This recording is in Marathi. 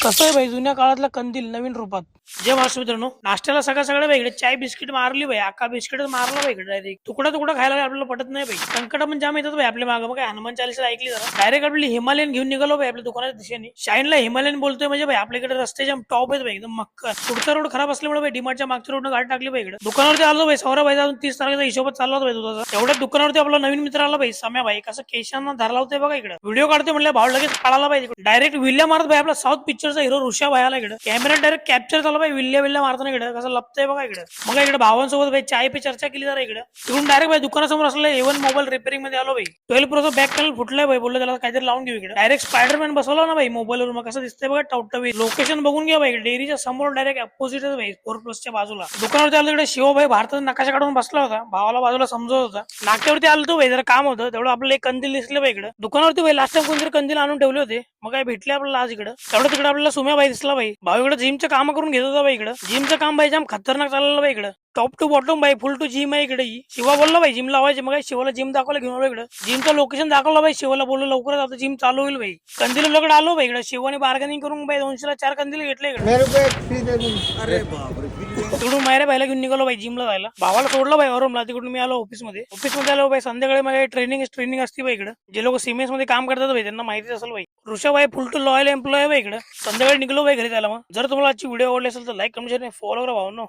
कसं आहे भाई, जुन्या काळातला कंदील नवीन रूपात. जे महाराष्ट्र मित्रांनो, नाश्त्याला सगळं वेगळे, चाय बिस्किट मारली भाई, अख्खा बिस्किट मारला भाई डायरेक्ट. तुकडा तुकडा खायला आपल्याला पटत नाही भाई. संकट पण जाम येतात भाई आपल्या मागं. मग हनुमान चालीसा ऐकली जरा, डायरेक्ट आपली हिमालयन घेऊन निघालो भाई आपल्या दुकानाच्या दिशेने. शाईनला हिमालयन बोलतोय म्हणजे भाई आपल्याकडे रस्त्याच्या टॉप आहेत भाई, एकदम मक्कर. पुढचा रोड खराब असल्यामुळे भाई डीमार्टच्या मागच्या रोडनं गाडी टाकली भाई इकडे. दुकानावरती आलो भाई, सौरभ भाई अजून 30 तारखेचा हिशोबात चालला होता भाई दुधाचा. एवढ्या दुकानावरती आपला नवीन मित्र आला भाई, सम्या भाई. कसं केशांना धरला होते बघा इकडे. व्हिडिओ काढते म्हणलं, भाव लगेच पळाला भाई. डायरेक्ट विल्ल्या मारत भाई आपला साऊथ पिक्चरचा हिरो ऋषा भाई आला इकडे. कॅमेरा डायरेक्ट कॅप्चर झाला भाई, विल्ल्या मारताना इकडे कसं लपतंय बघा इकडे. मग इकडे भावांसोबत भाई चाय पे चर्चा केली जरा इकडे. तिकडून डायरेक्ट भाई दुकानासमोर असलेला A1 मोबाईल रिपेअरिंग मध्ये आलो भाई. 12 प्रोचा बॅक पॅनल फुटलाय भाई, बोललो त्याला काहीतरी लावून घेऊ इकडे. डायरेक्ट स्पायडरमॅन बसवला ना भाई मोबाईलवर, मग कसं दिसतंय बघा टवटवी. लोकेशन बघून घ्या भाई, डेअरीच्या समोर डायरेक्ट अपोजिट भाई, 4+ बाजूला. दुकानावरती आलो तिकडे शिवभाई भारताचा नकाशा काढून बसला होता, भावाला बाजूला समजत होता. नाक्यावरती आलो तो भाई, जरा काम होतं तेवढं आपल्याला एक कंदील दिसले भाई इकडे. दुकानावरती भाई लास्ट टाइम कोणतरी कंदील आणून ठेवले होते, मग काय भेटले आपल्याला आज इकडे. तेवढं तिकडे आपल्याला सुम्या भाई दिसला भाई. भाऊ इकडे जिमचं काम करून घेत होता भाई इकडे. जिमचं काम भाई जाम खतरनाक चाललं भाई इकडे. टॉप टू बॉटम भाई, फुल टू जिम आहे इकडे. शिवा बोलला भाई जिम लावायचे, मग शिवाला जिम दाखवलं घेऊन आलो इकडे. जिमचं लोकेशन दाखवलं भाई शिवाला, बोललो लवकरच आता जिम चालू होईल भाई. कंदील आलो भाई इकडे. शिवाने बार्गेनिंग करून भाई 200 ला 4 कंदील घेतले इकडे. तिकडून मायरे भाईला घेऊन निघालो भाई जिमला जायला. भावाला सोडलं भाई औरमला. तिकडून मी आलो ऑफिसमध्ये आलो भाई. संध्याकाळी माझ्या ट्रेनिंग असते भाई इकडे. जे लोक सिमेंस मध्ये काम करतात भाई त्यांना माहिती असेल भाई. ऋषभ भाई फुल टू लॉयल एम्प्लॉय भाई इकडे. संध्याकाळी निघलो भाई घरी जायला. मग जर तुम्हाला आजची व्हिडिओ आवडली असेल तर लाईक, कमेंट, शेअर, फॉलो करा भाऊ.